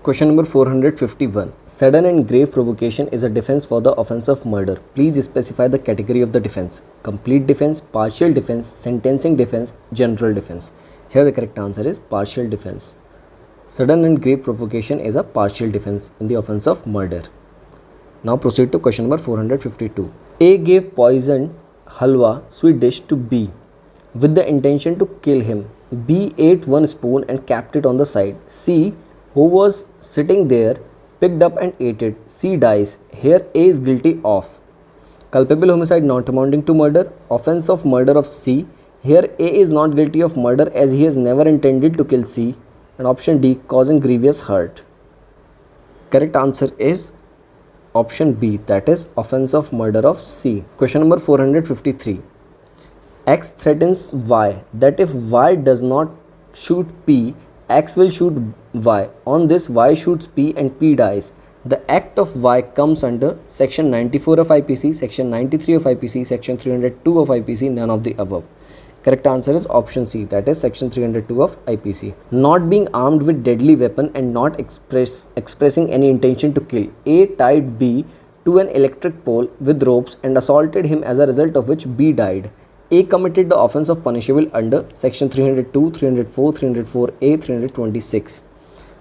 Question number 451. Sudden and grave provocation is a defense for the offense of murder. Please specify the category of the defense. Complete defense, partial defense, sentencing defense, general defense. Here the correct answer is partial defense. Sudden and grave provocation is a partial defense in the offense of murder. Now proceed to question number 452. A gave poisoned halwa sweet dish to B with the intention to kill him. B ate one spoon and kept it on the side. C, who was sitting there, picked up and ate it. C dies. Here A is guilty of culpable homicide not amounting to murder, offense of murder of C. Here A is not guilty of murder as he has never intended to kill C. And option D, causing grievous hurt. Correct answer is option B, that is offense of murder of C. Question number 453. X threatens Y that if Y does not shoot P, X will shoot Y. On this, Y shoots P and P dies. The act of Y comes under section 94 of IPC, section 93 of IPC, section 302 of IPC, none of the above. Correct answer is option C, that is section 302 of IPC. Not being armed with deadly weapon and not expressing any intention to kill, A tied B to an electric pole with ropes and assaulted him, as a result of which B died. A committed the offence of punishable under section 302, 304, 304A, 326.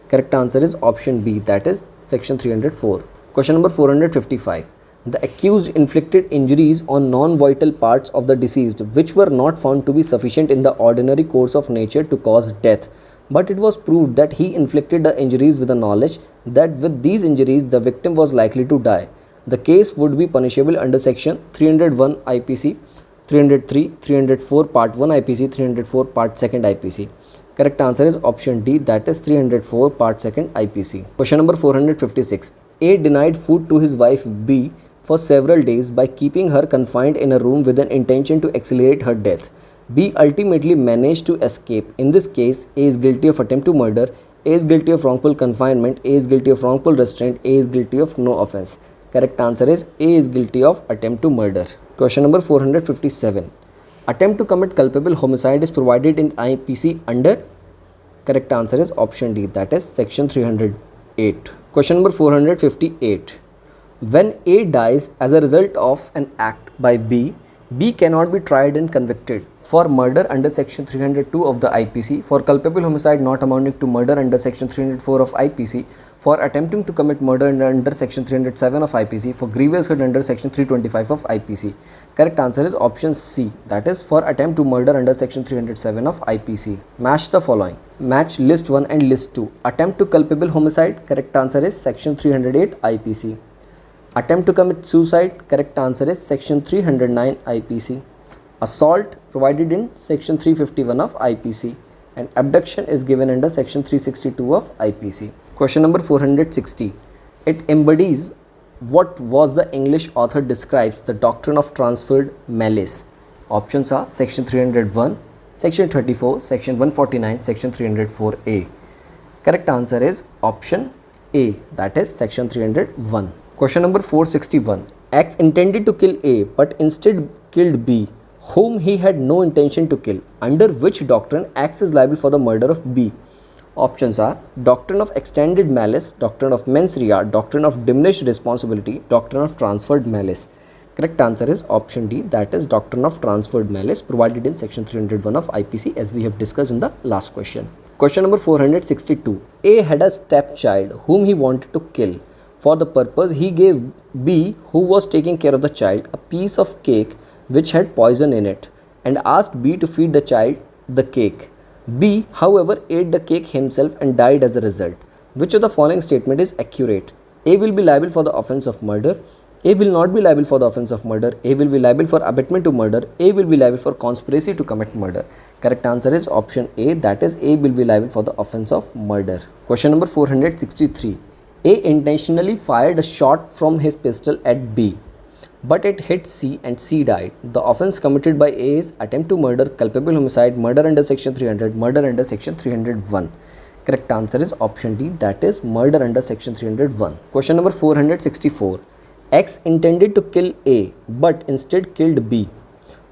Correct answer is option B, that is section 304. Question number 455. The accused inflicted injuries on non-vital parts of the deceased which were not found to be sufficient in the ordinary course of nature to cause death, but it was proved that he inflicted the injuries with the knowledge that with these injuries the victim was likely to die. The case would be punishable under section 301 IPC, 303, 304 part 1 IPC, 304 part 2nd IPC. Correct answer is option D, that is 304 part 2nd IPC. Question number 456. A denied food to his wife B for several days by keeping her confined in a room with an intention to accelerate her death. B ultimately managed to escape. In this case, A is guilty of attempt to murder, A is guilty of wrongful confinement, A is guilty of wrongful restraint, A is guilty of no offence. Correct answer is A is guilty of attempt to murder. Question number 457. Attempt to commit culpable homicide is provided in IPC under? Correct answer is option D, that is section 308. Question number 458. When A dies as a result of an act by B, B cannot be tried and convicted for murder under section 302 of the IPC, for culpable homicide not amounting to murder under section 304 of IPC, for attempting to commit murder under section 307 of IPC, for grievous hurt under section 325 of IPC. Correct answer is option C, that is for attempt to murder under section 307 of IPC. Match the following. Match list 1 and list 2. Attempt to culpable homicide, correct answer is section 308 IPC. Attempt to commit suicide, correct answer is section 309 IPC. Assault provided in section 351 of IPC, and abduction is given under section 362 of IPC. Question number 460. It embodies what was the English author describes the doctrine of transferred malice. Options are section 301, section 34, section 149, section 304A. Correct answer is option A, that is section 301. Question number 461. X intended to kill A but instead killed B, whom he had no intention to kill. Under which doctrine X is liable for the murder of B? Options are doctrine of extended malice, doctrine of mens rea, doctrine of diminished responsibility, doctrine of transferred malice. Correct answer is option D, that is doctrine of transferred malice, provided in section 301 of IPC, as we have discussed in the last question. Question number 462. A had a stepchild whom he wanted to kill. For the purpose, he gave B, who was taking care of the child, a piece of cake which had poison in it and asked B to feed the child the cake. B, however, ate the cake himself and died as a result. Which of the following statement is accurate? A will be liable for the offence of murder, A will not be liable for the offence of murder, A will be liable for abetment to murder, A will be liable for conspiracy to commit murder. Correct answer is option A, that is A will be liable for the offence of murder. Question number 463. A intentionally fired a shot from his pistol at B, but it hit C and C died. The offence committed by A is attempt to murder, culpable homicide, murder under section 300, murder under section 301. Correct answer is option D, that is murder under section 301. Question number 464. X intended to kill A but instead killed B,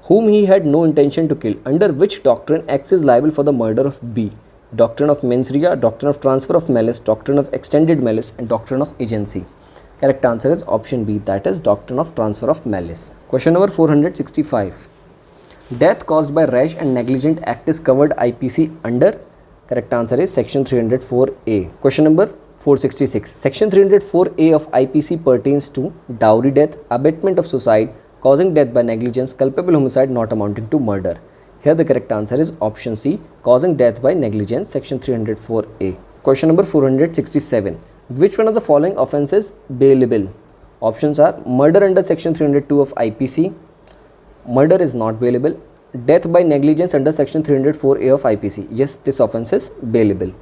whom he had no intention to kill. Under which doctrine X is liable for the murder of B? doctrine of mens rea, doctrine of transfer of malice, doctrine of extended malice, and doctrine of agency. Correct answer is option B, that is doctrine of transfer of malice. Question number 465. Death caused by rash and negligent act is covered IPC under. Correct answer is section 304A. Question number 466. Section 304A of IPC pertains to dowry death, abatement of suicide, causing death by negligence, culpable homicide not amounting to murder. Here the correct answer is option C, causing death by negligence, section 304A. Question number 467. Which one of the following offences bailable? Options are murder under section 302 of IPC. Murder is not bailable. Death by negligence under section 304A of IPC. Yes, this offence is bailable.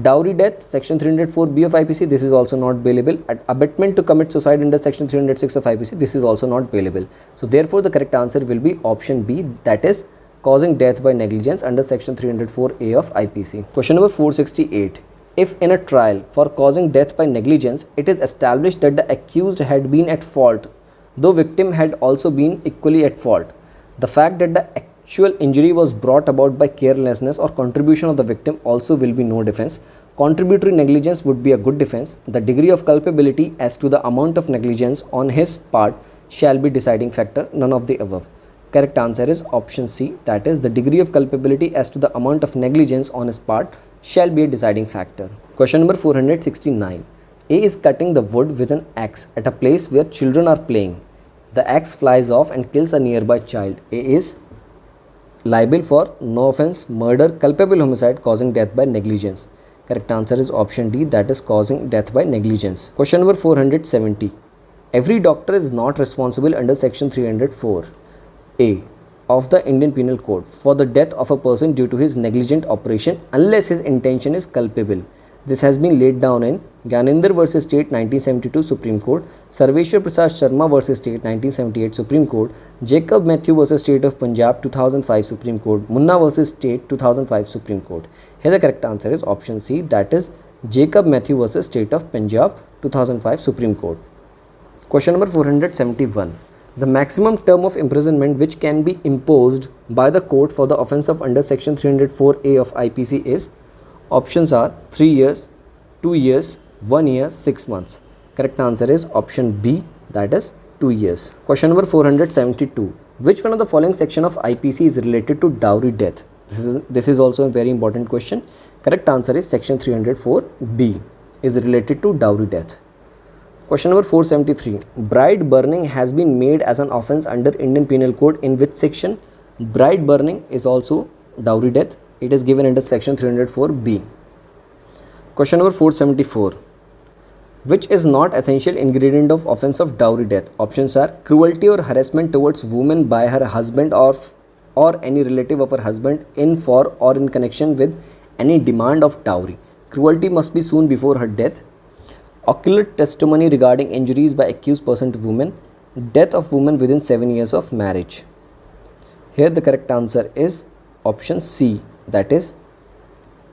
Dowry death, section 304B of IPC, this is also not bailable. Abetment to commit suicide under section 306 of IPC, this is also not bailable. So therefore the correct answer will be option B, that is causing death by negligence under section 304A of IPC. Question number 468. If in a trial for causing death by negligence, it is established that the accused had been at fault, though victim had also been equally at fault, the fact that the actual injury was brought about by carelessness or contribution of the victim also will be no defense. Contributory negligence would be a good defense. The degree of culpability as to the amount of negligence on his part shall be deciding factor, none of the above. Correct answer is option C, that is the degree of culpability as to the amount of negligence on his part shall be a deciding factor. Question number 469. A is cutting the wood with an axe at a place where children are playing. The axe flies off and kills a nearby child. A is liable for no offense, murder, culpable homicide, causing death by negligence. Correct answer is option D, that is causing death by negligence. Question number 470. Every doctor is not responsible under section 304A of the Indian Penal Code for the death of a person due to his negligent operation unless his intention is culpable. This has been laid down in Gyanendra vs. State 1972 Supreme Court, Sarveshwar Prasad Sharma vs. State 1978 Supreme Court, Jacob Matthew vs. State of Punjab 2005 Supreme Court, Munna vs. State 2005 Supreme Court. Here the correct answer is option C, that is Jacob Matthew vs. State of Punjab 2005 Supreme Court. Question number 471. The maximum term of imprisonment which can be imposed by the court for the offence of under section 304A of IPC is. Options are 3 years, 2 years, 1 year, 6 months. Correct answer is option B, that is 2 years. Question number 472. Which one of the following section of IPC is related to dowry death? This is also a very important question. Correct answer is section 304B is related to dowry death. Question number 473. Bride burning has been made as an offence under Indian Penal Code in which section? Bride burning is also dowry death. It is given under section 304B. Question number 474. Which is not essential ingredient of offence of dowry death? Options are cruelty or harassment towards woman by her husband or any relative of her husband in, for, or in connection with any demand of dowry. Cruelty must be soon before her death. Ocular testimony regarding injuries by accused person to woman. Death of woman within 7 years of marriage. Here the correct answer is option C, that is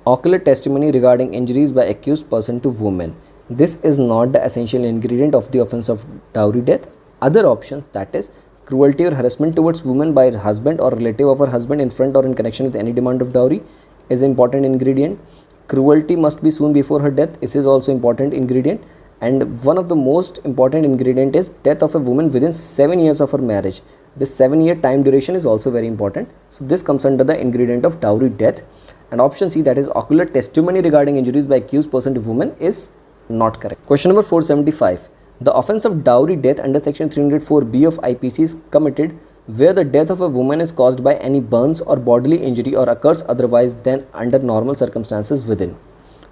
ocular testimony regarding injuries by accused person to woman. This is not the essential ingredient of the offence of dowry death. Other options, that is cruelty or harassment towards woman by her husband or relative of her husband in front or in connection with any demand of dowry, is important ingredient. Cruelty must be soon before her death. This is also important ingredient. And one of the most important ingredient is death of a woman within 7 years of her marriage. This 7-year time duration is also very important. So this comes under the ingredient of dowry death. And option C, that is ocular testimony regarding injuries by accused person to woman, is not correct. Question number 475. The offence of dowry death under section 304B of IPC is committed where the death of a woman is caused by any burns or bodily injury or occurs otherwise than under normal circumstances within.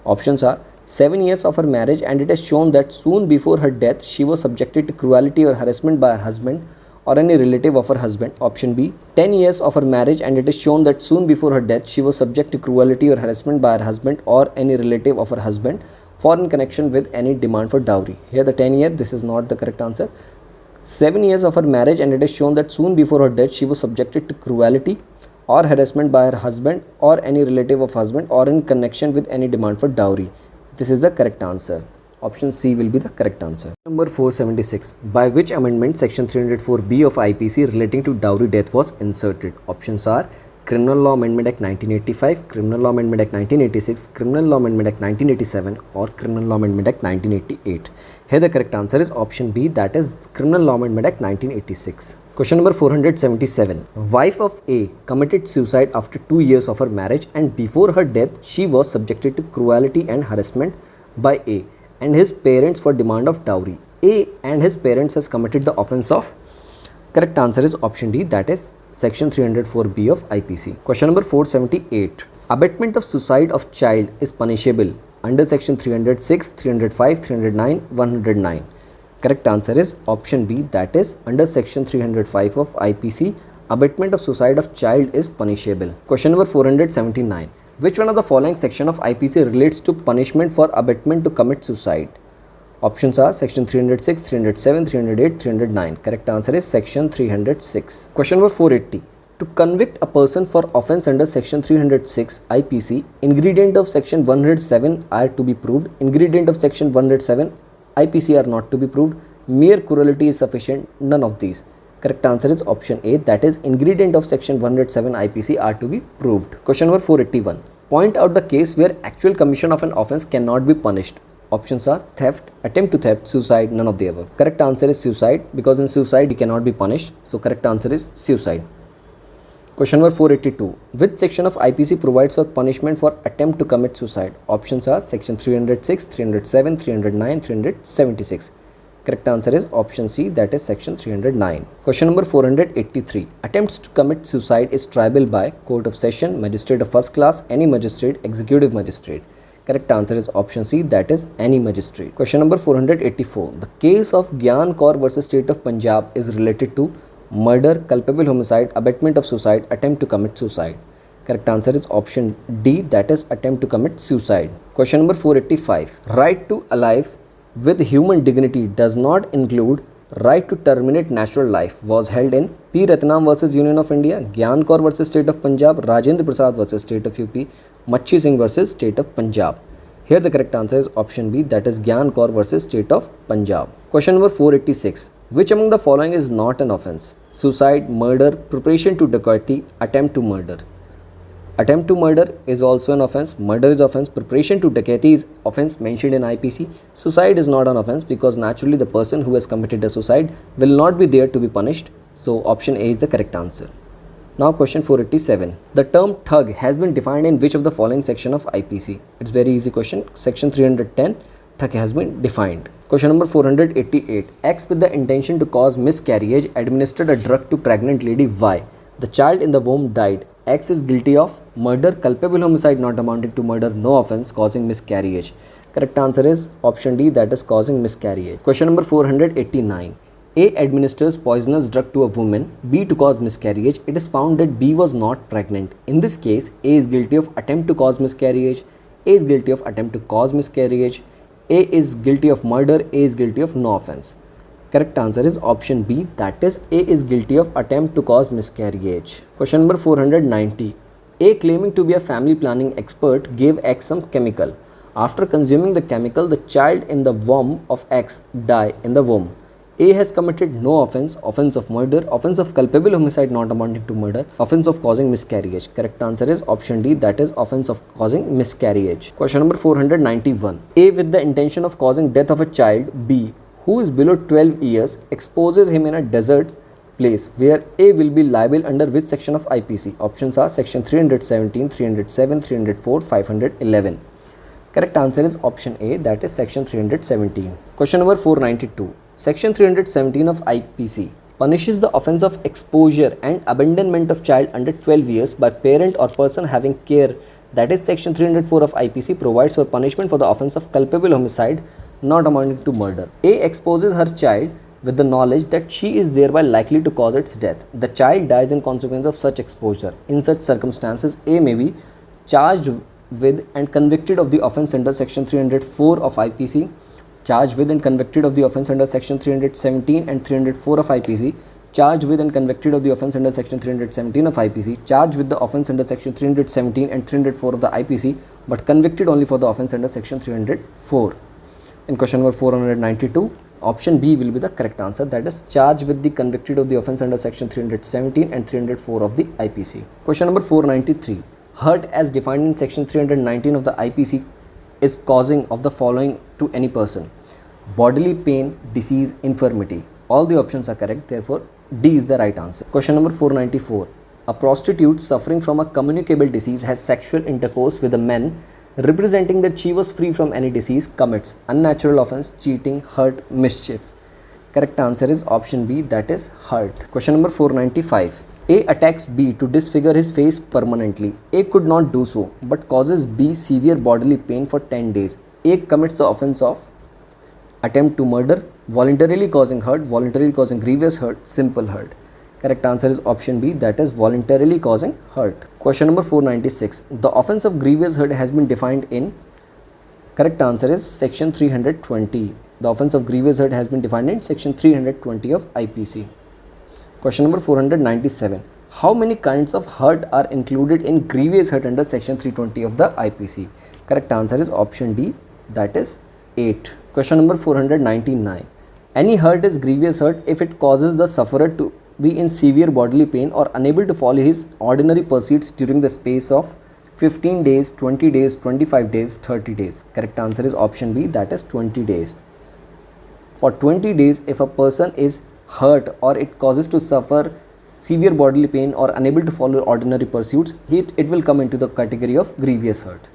Options are 7 years of her marriage and it is shown that soon before her death she was subjected to cruelty or harassment by her husband or any relative of her husband. Option B, 10 years of her marriage and it is shown that soon before her death she was subject to cruelty or harassment by her husband or any relative of her husband for in connection with any demand for dowry. Here the 10 year, this is not the correct answer. 7 years of her marriage and it is shown that soon before her death she was subjected to cruelty or harassment by her husband or any relative of husband or in connection with any demand for dowry. This is the correct answer. Option C will be the correct answer. Number 476. By which amendment section 304B of IPC relating to dowry death was inserted? Options are Criminal Law Amendment Act 1985, Criminal Law Amendment Act 1986, Criminal Law Amendment Act 1987, or Criminal Law Amendment Act 1988? Here the correct answer is option B, that is Criminal Law Amendment Act 1986. Question number 477. Wife of A committed suicide after 2 years of her marriage, and before her death she was subjected to cruelty and harassment by A and his parents for demand of dowry. A and his parents has committed the offence of. Correct answer is option D, that is section 304B of IPC. Question number 478. Abetment of suicide of child is punishable under section 306, 305, 309, 109. Correct answer is option B, that is under section 305 of IPC. Abetment of suicide of child is punishable. Question number 479. Which one of the following section of IPC relates to punishment for abetment to commit suicide? Options are section 306, 307, 308, 309. Correct answer is section 306. Question number 480. To convict a person for offence under section 306 IPC, ingredient of section 107 are to be proved. Ingredient of section 107 IPC are not to be proved. Mere cruelty is sufficient. None of these. Correct answer is option A, that is ingredient of section 107 IPC are to be proved. Question number 481. Point out the case where actual commission of an offence cannot be punished. Options are theft, attempt to theft, suicide, none of the above. Correct answer is suicide, because in suicide it cannot be punished. So correct answer is suicide. Question number 482. Which section of IPC provides for punishment for attempt to commit suicide? Options are section 306, 307, 309, 376. Correct answer is option C, that is section 309. Question number 483. Attempts to commit suicide is triable by court of session, magistrate of first class, any magistrate, executive magistrate. Correct answer is option C, that is any magistrate. Question number 484. The case of Gyan Kaur versus State of Punjab is related to murder, culpable homicide, abetment of suicide, attempt to commit suicide. Correct answer is option D, that is attempt to commit suicide. Question number 485. Right to a life with human dignity does not include right to terminate natural life was held in P. Ratnam versus Union of India, Gyan Kaur versus State of Punjab, Rajendra Prasad versus State of UP, Machi Singh versus State of Punjab. Here the correct answer is option B, that is Gyan Kaur versus State of Punjab. Question number 486. Which among the following is not an offence? Suicide, murder, preparation to dacoity, attempt to murder. Attempt to murder is also an offence. Murder is offence. Preparation to dacoity is offence mentioned in IPC. Suicide is not an offence because naturally the person who has committed a suicide will not be there to be punished. So option A is the correct answer. Now question 487. The term thug has been defined in which of the following section of IPC? It's very easy question. Section 310, thug has been defined. Question number 488. Acts with the intention to cause miscarriage administered a drug to pregnant lady. Why? The child in the womb died. X is guilty of murder, culpable homicide not amounting to murder, no offence, causing miscarriage. Correct answer is option D, that is causing miscarriage. Question number 489. A administers poisonous drug to a woman, B to cause miscarriage. It is found that B was not pregnant. In this case, A is guilty of attempt to cause miscarriage, A is guilty of attempt to cause miscarriage, A is guilty of murder, A is guilty of no offence. Correct answer is option B, that is A is guilty of attempt to cause miscarriage. Question number 490. A claiming to be a family planning expert gave X some chemical. After consuming the chemical, the child in the womb of X died in the womb. A has committed no offence, offence of murder, offence of culpable homicide not amounting to murder, offence of causing miscarriage. Correct answer is option D, that is offence of causing miscarriage. Question number 491. A with the intention of causing death of a child, B, who is below 12 years, exposes him in a desert place where A will be liable under which section of IPC? Options are section 317, 307, 304, 511. Correct answer is option A, that is section 317. Question number 492. Section 317 of IPC punishes the offence of exposure and abandonment of child under 12 years by parent or person having care. That is section 304 of IPC provides for punishment for the offence of culpable homicide not amounting to murder. A exposes her child with the knowledge that she is thereby likely to cause its death. The child dies in consequence of such exposure. In such circumstances, A may be charged with and convicted of the offence under section 304 of IPC, charged with and convicted of the offence under section 317 and 304 of IPC, charged with and convicted of the offence under section 317 of IPC, charged with the offence under section 317 and 304 of the IPC, but convicted only for the offence under section 304. In question number 492, option B will be the correct answer, that is charged with the convicted of the offence under section 317 and 304 of the IPC. Question number 493, hurt as defined in section 319 of the IPC is causing of the following to any person: bodily pain, disease, infirmity. All the options are correct, therefore D is the right answer. Question number 494, a prostitute suffering from a communicable disease has sexual intercourse with a man representing that she was free from any disease commits unnatural offence, cheating, hurt, mischief. Correct answer is option B, that is hurt. Question number 495. A attacks B to disfigure his face permanently. A could not do so but causes B severe bodily pain for 10 days. A commits the offence of attempt to murder, voluntarily causing hurt, voluntarily causing grievous hurt, simple hurt. Correct answer is option B, that is voluntarily causing hurt. Question number 496. The offence of grievous hurt has been defined in, correct answer is section 320. The offence of grievous hurt has been defined in section 320 of IPC. Question number 497. How many kinds of hurt are included in grievous hurt under section 320 of the IPC? Correct answer is option D, that is 8. Question number 499. Any hurt is grievous hurt if it causes the sufferer to be in severe bodily pain or unable to follow his ordinary pursuits during the space of 15 days, 20 days, 25 days, 30 days. Correct answer is option B, that is 20 days. For 20 days, if a person is hurt or it causes to suffer severe bodily pain or unable to follow ordinary pursuits, it will come into the category of grievous hurt.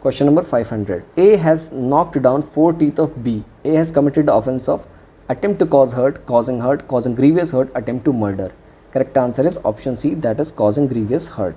Question number 500. A has knocked down 4 teeth of B. A has committed the offence of attempt to cause hurt, causing grievous hurt, attempt to murder. Correct answer is option C, that is causing grievous hurt.